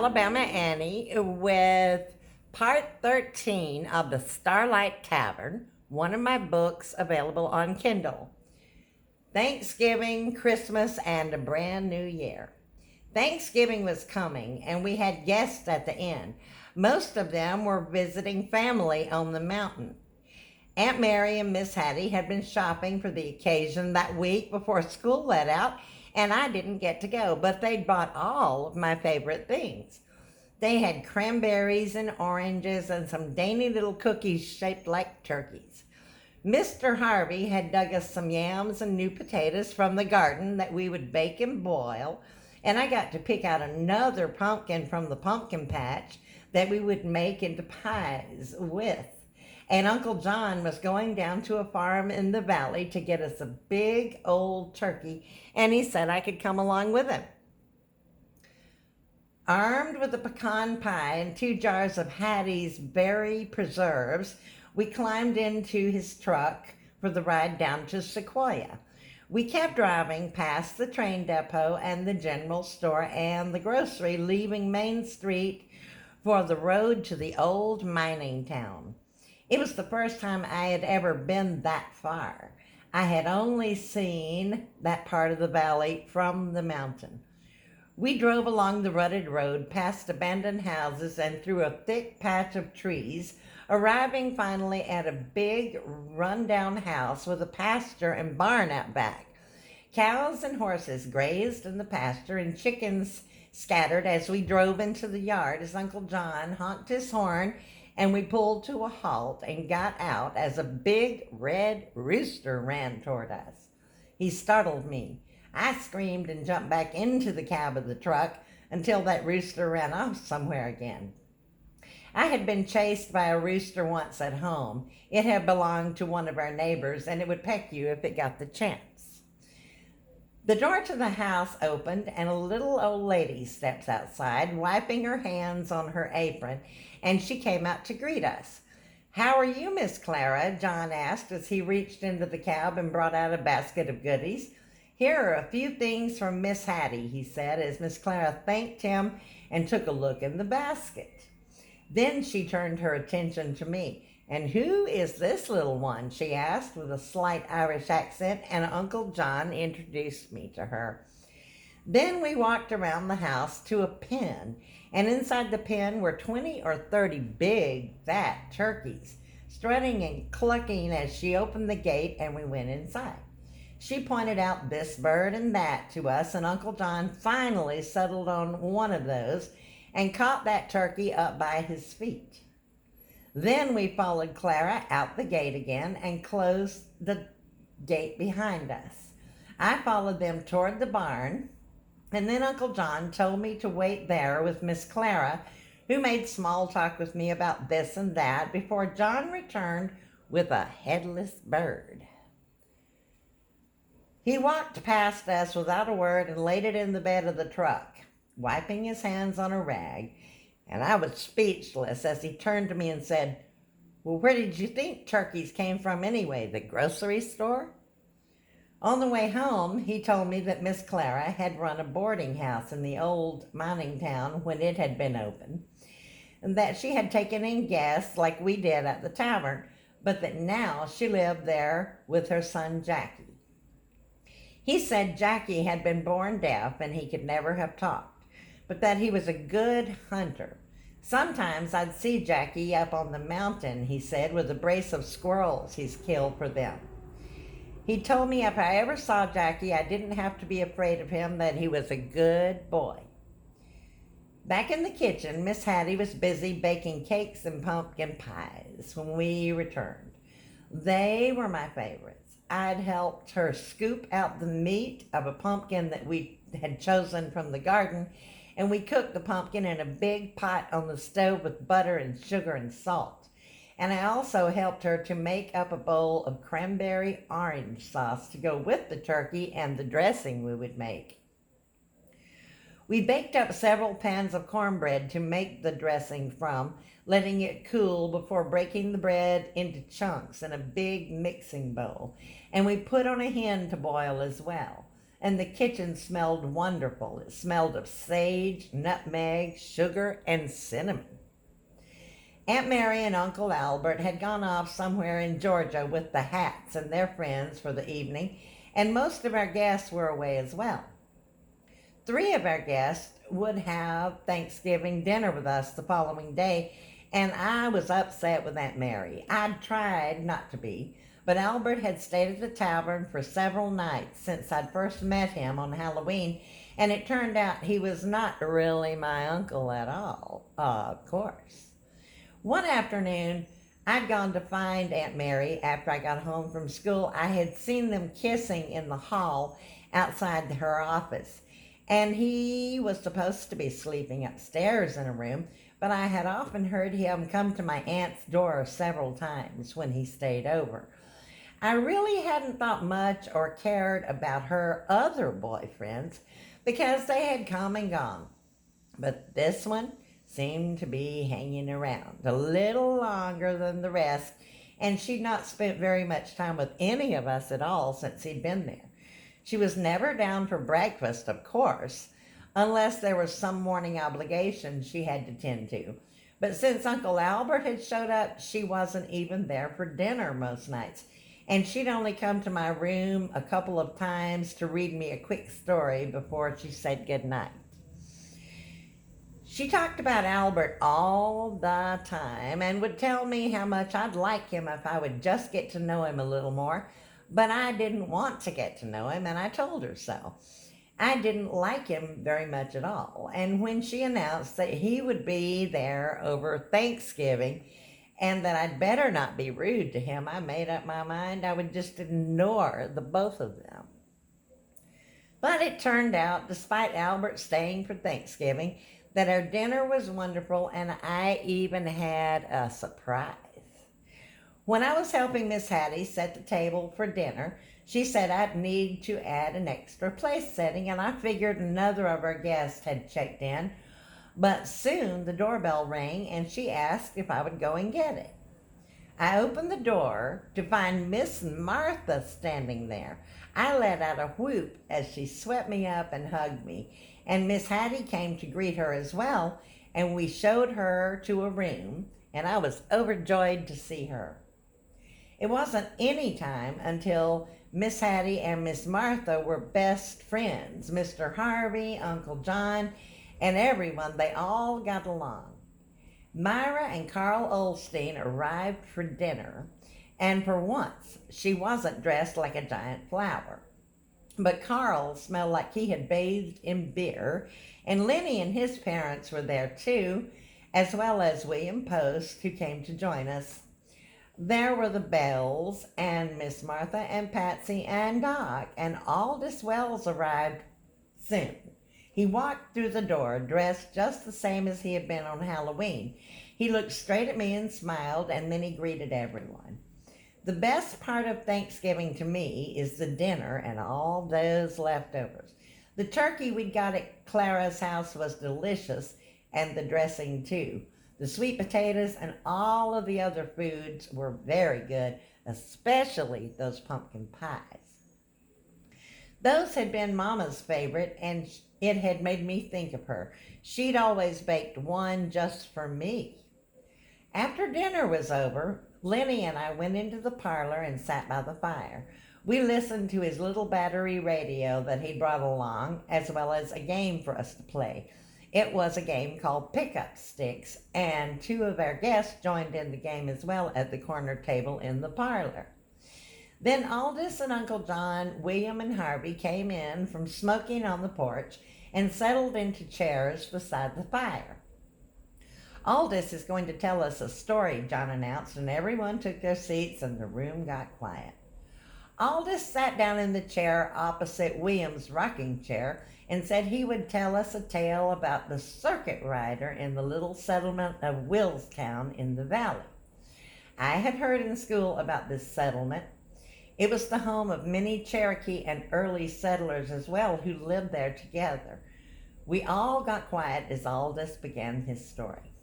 Alabama Annie with part 13 of the Starlight Tavern, one of my books available on Kindle. Thanksgiving, Christmas, and a brand new year. Thanksgiving was coming, and we had guests at the inn. Most of them were visiting family on the mountain. Aunt Mary and Miss Hattie had been shopping for the occasion that week before school let out, and I didn't get to go, but they'd bought all of my favorite things. They had cranberries and oranges and some dainty little cookies shaped like turkeys. Mr. Harvey had dug us some yams and new potatoes from the garden that we would bake and boil, and I got to pick out another pumpkin from the pumpkin patch that we would make into pies with. And Uncle John was going down to a farm in the valley to get us a big old turkey, and he said I could come along with him. Armed with a pecan pie and 2 jars of Hattie's berry preserves, we climbed into his truck for the ride down to Sequoia. We kept driving past the train depot and the general store and the grocery, leaving Main Street for the road to the old mining town. It was the first time I had ever been that far. I had only seen that part of the valley from the mountain. We drove along the rutted road, past abandoned houses and through a thick patch of trees, arriving finally at a big, run-down house with a pasture and barn out back. Cows and horses grazed in the pasture, and chickens scattered as we drove into the yard as Uncle John honked his horn, and we pulled to a halt and got out as a big red rooster ran toward us. He startled me. I screamed and jumped back into the cab of the truck until that rooster ran off somewhere again. I had been chased by a rooster once at home. It had belonged to one of our neighbors, and it would peck you if it got the chance. The door to the house opened, and a little old lady steps outside, wiping her hands on her apron, and she came out to greet us. "How are you, Miss Clara?" John asked as he reached into the cab and brought out a basket of goodies. "Here are a few things from Miss Hattie," he said as Miss Clara thanked him and took a look in the basket. Then she turned her attention to me. "And who is this little one?" she asked with a slight Irish accent, and Uncle John introduced me to her. Then we walked around the house to a pen, and inside the pen were 20 or 30 big, fat turkeys, strutting and clucking as she opened the gate, and we went inside. She pointed out this bird and that to us, and Uncle John finally settled on one of those and caught that turkey up by his feet. Then we followed Clara out the gate again and closed the gate behind us. I followed them toward the barn, and then Uncle John told me to wait there with Miss Clara, who made small talk with me about this and that before John returned with a headless bird. He walked past us without a word and laid it in the bed of the truck, wiping his hands on a rag, and I was speechless as he turned to me and said, "Well, where did you think turkeys came from anyway, the grocery store?" On the way home, he told me that Miss Clara had run a boarding house in the old mining town when it had been open, and that she had taken in guests like we did at the tavern, but that now she lived there with her son Jackie. He said Jackie had been born deaf and he could never have talked, but that he was a good hunter. Sometimes I'd see Jackie up on the mountain, he said, with a brace of squirrels he's killed for them. He told me if I ever saw Jackie, I didn't have to be afraid of him, that he was a good boy. Back in the kitchen, Miss Hattie was busy baking cakes and pumpkin pies when we returned. They were my favorites. I'd helped her scoop out the meat of a pumpkin that we had chosen from the garden, and we cooked the pumpkin in a big pot on the stove with butter and sugar and salt. And I also helped her to make up a bowl of cranberry orange sauce to go with the turkey and the dressing we would make. We baked up several pans of cornbread to make the dressing from, letting it cool before breaking the bread into chunks in a big mixing bowl. And we put on a hen to boil as well. and the kitchen smelled wonderful. It smelled of sage, nutmeg, sugar, and cinnamon. Aunt Mary and Uncle Albert had gone off somewhere in Georgia with the Hats and their friends for the evening, and most of our guests were away as well. 3 of our guests would have Thanksgiving dinner with us the following day, and I was upset with Aunt Mary. I'd tried not to be, but Albert had stayed at the tavern for several nights since I'd first met him on Halloween, and it turned out he was not really my uncle at all, of course. One afternoon, I'd gone to find Aunt Mary after I got home from school. I had seen them kissing in the hall outside her office, and he was supposed to be sleeping upstairs in a room, but I had often heard him come to my aunt's door several times when he stayed over. I really hadn't thought much or cared about her other boyfriends because they had come and gone, but this one seemed to be hanging around a little longer than the rest, and she'd not spent very much time with any of us at all since he'd been there. She was never down for breakfast, of course, unless there was some morning obligation she had to tend to. But since Uncle Albert had showed up, she wasn't even there for dinner most nights, and she'd only come to my room a couple of times to read me a quick story before she said goodnight. She talked about Albert all the time and would tell me how much I'd like him if I would just get to know him a little more, but I didn't want to get to know him, and I told her so. I didn't like him very much at all, and when she announced that he would be there over Thanksgiving and that I'd better not be rude to him, I made up my mind I would just ignore the both of them. But it turned out, despite Albert staying for Thanksgiving, that our dinner was wonderful, and I even had a surprise. When I was helping Miss Hattie set the table for dinner, she said I'd need to add an extra place setting, and I figured another of our guests had checked in. But soon the doorbell rang, and she asked if I would go and get it. I opened the door to find Miss Martha standing there. I let out a whoop as she swept me up and hugged me, and Miss Hattie came to greet her as well, and we showed her to a room, and I was overjoyed to see her. It wasn't any time until Miss Hattie and Miss Martha were best friends. Mr. Harvey, Uncle John, and everyone, they all got along. Myra and Carl Olstein arrived for dinner, and for once she wasn't dressed like a giant flower. But Carl smelled like he had bathed in beer, and Lenny and his parents were there too, as well as William Post, who came to join us. There were the Bells, and Miss Martha, and Patsy, and Doc, and Aldous Wells arrived soon. He walked through the door, dressed just the same as he had been on Halloween. He looked straight at me and smiled, and then he greeted everyone. The best part of Thanksgiving to me is the dinner and all those leftovers. The turkey we got at Clara's house was delicious, and the dressing too. The sweet potatoes and all of the other foods were very good, especially those pumpkin pies. Those had been Mama's favorite, and it had made me think of her. She'd always baked one just for me. After dinner was over, Lenny and I went into the parlor and sat by the fire. We listened to his little battery radio that he brought along, as well as a game for us to play. It was a game called Pick-Up Sticks, and 2 of our guests joined in the game as well at the corner table in the parlor. Then Aldous and Uncle John, William and Harvey came in from smoking on the porch and settled into chairs beside the fire. Aldous is going to tell us a story, John announced, and everyone took their seats and the room got quiet. Aldous sat down in the chair opposite William's rocking chair and said he would tell us a tale about the circuit rider in the little settlement of Willstown in the valley. I had heard in school about this settlement. It was the home of many Cherokee and early settlers as well who lived there together. We all got quiet as Aldous began his story.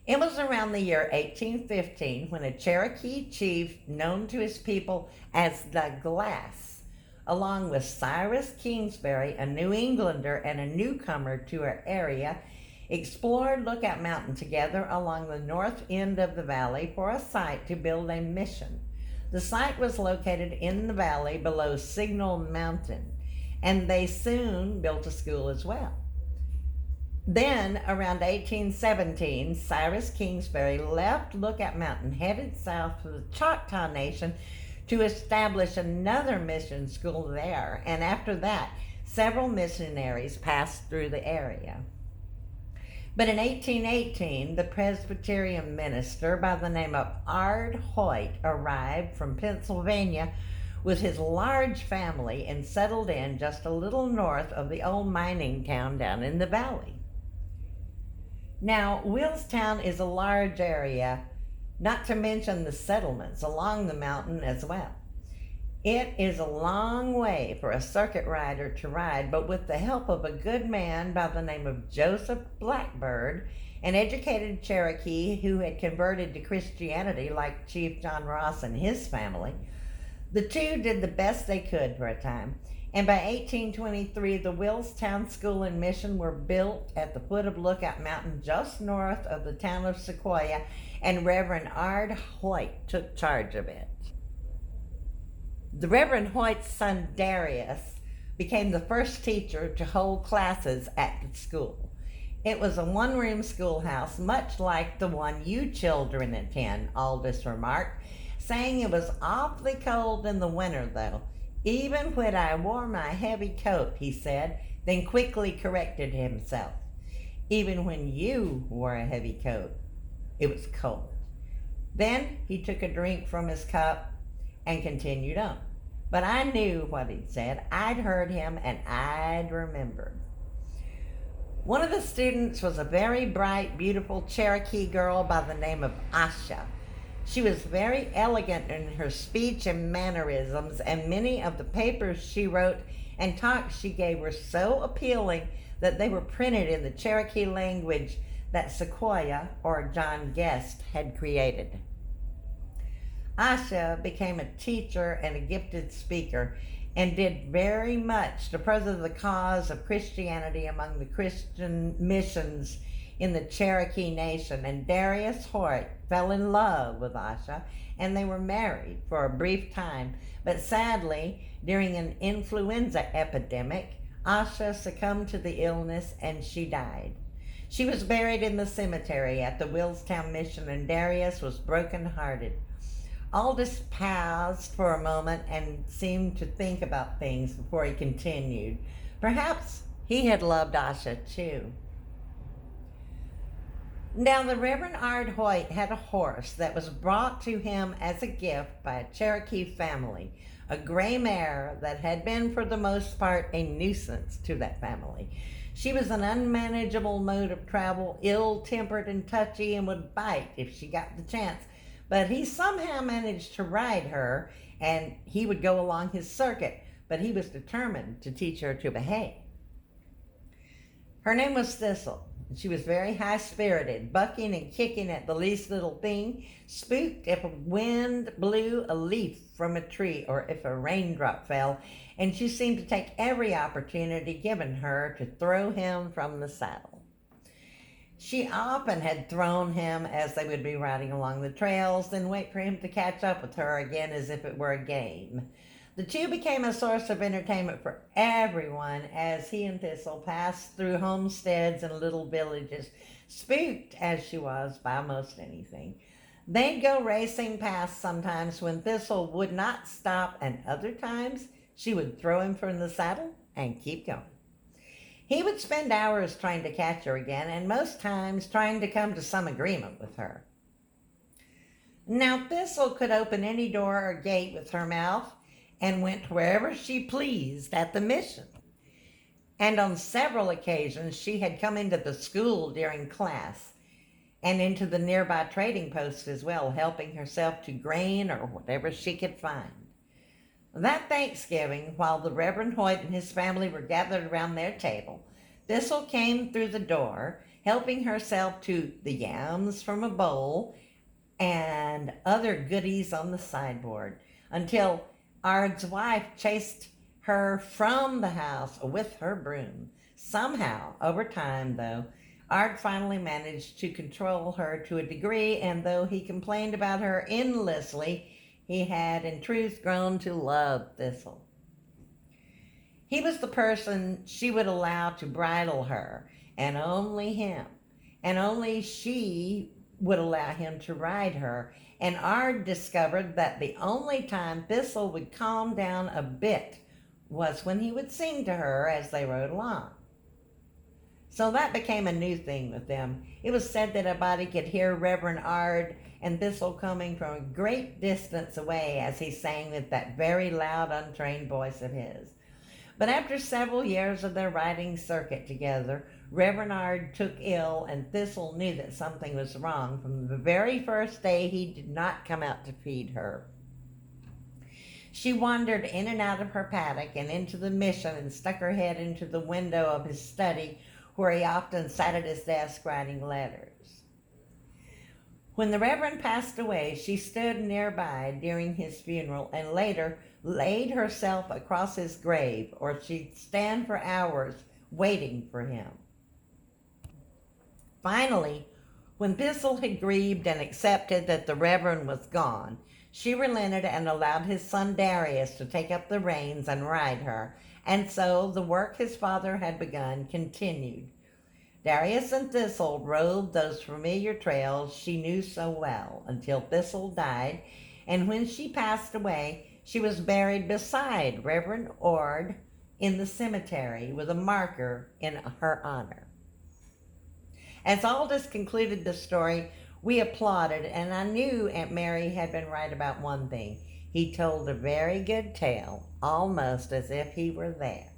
It was around the year 1815 when a Cherokee chief known to his people as the Glass along with Cyrus Kingsbury, a New Englander and a newcomer to our area, explored Lookout Mountain together along the north end of the valley for a site to build a mission. The site was located in the valley below Signal Mountain, and they soon built a school as well. Then, around 1817, Cyrus Kingsbury left Lookout Mountain, headed south to the Choctaw Nation to establish another mission school there, and after that, several missionaries passed through the area. But in 1818, the Presbyterian minister by the name of Ard Hoyt arrived from Pennsylvania with his large family and settled in just a little north of the old mining town down in the valley. Now, Willstown is a large area, not to mention the settlements along the mountain as well. It is a long way for a circuit rider to ride, but with the help of a good man by the name of Joseph Blackbird, an educated Cherokee who had converted to Christianity like Chief John Ross and his family, the two did the best they could for a time. And by 1823, the Willstown School and Mission were built at the foot of Lookout Mountain just north of the town of Sequoia, and Reverend Ard Hoyt took charge of it. The Reverend Hoyt's son Darius became the first teacher to hold classes at the school. It was a one-room schoolhouse, much like the one you children attend, Aldous remarked, saying it was awfully cold in the winter though. Even when I wore my heavy coat, he said, then quickly corrected himself. Even when you wore a heavy coat, it was cold. Then he took a drink from his cup and continued on. But I knew what he'd said. I'd heard him and I'd remembered. One of the students was a very bright, beautiful Cherokee girl by the name of Asha. She was very elegant in her speech and mannerisms, and many of the papers she wrote and talks she gave were so appealing that they were printed in the Cherokee language that Sequoia, or John Guest, had created. Asha became a teacher and a gifted speaker and did very much to further the cause of Christianity among the Christian missions in the Cherokee Nation, and Darius Hoyt fell in love with Asha, and they were married for a brief time. But sadly, during an influenza epidemic, Asha succumbed to the illness and she died. She was buried in the cemetery at the Willstown Mission, and Darius was broken-hearted. Aldous paused for a moment and seemed to think about things before he continued. Perhaps he had loved Asha too. Now, the Reverend Ard Hoyt had a horse that was brought to him as a gift by a Cherokee family, a gray mare that had been for the most part a nuisance to that family. She was an unmanageable mode of travel, ill-tempered and touchy, and would bite if she got the chance. But he somehow managed to ride her, and he would go along his circuit, but he was determined to teach her to behave. Her name was Thistle. She was very high-spirited, bucking and kicking at the least little thing, spooked if a wind blew a leaf from a tree or if a raindrop fell, and she seemed to take every opportunity given her to throw him from the saddle. She often had thrown him as they would be riding along the trails, then wait for him to catch up with her again as if it were a game. The two became a source of entertainment for everyone as he and Thistle passed through homesteads and little villages, spooked as she was by most anything. They'd go racing past sometimes when Thistle would not stop, and other times she would throw him from the saddle and keep going. He would spend hours trying to catch her again, and most times trying to come to some agreement with her. Now, Thistle could open any door or gate with her mouth, and went wherever she pleased at the mission. And on several occasions she had come into the school during class and into the nearby trading post as well, helping herself to grain or whatever she could find. That Thanksgiving, while the Reverend Hoyt and his family were gathered around their table, Thistle came through the door, helping herself to the yams from a bowl and other goodies on the sideboard, until Ard's wife chased her from the house with her broom. Somehow, over time, though, Art finally managed to control her to a degree, and though he complained about her endlessly, he had in truth grown to love Thistle. He was the person she would allow to bridle her, and only him, and only she would allow him to ride her. And Ard discovered that the only time Thistle would calm down a bit was when he would sing to her as they rode along. So that became a new thing with them. It was said that a body could hear Reverend Ard and Thistle coming from a great distance away as he sang with that very loud, untrained voice of his. But after several years of their riding circuit together, Reverend Ard took ill, and Thistle knew that something was wrong from the very first day he did not come out to feed her. She wandered in and out of her paddock and into the mission and stuck her head into the window of his study, where he often sat at his desk writing letters. When the Reverend passed away, she stood nearby during his funeral and later laid herself across his grave, or she'd stand for hours waiting for him. Finally, when Thistle had grieved and accepted that the Reverend was gone, she relented and allowed his son Darius to take up the reins and ride her, and so the work his father had begun continued. Darius and Thistle rode those familiar trails she knew so well until Thistle died, and when she passed away, she was buried beside Reverend Ard in the cemetery with a marker in her honor. As Aldous concluded the story, we applauded, and I knew Aunt Mary had been right about one thing. He told a very good tale, almost as if he were there.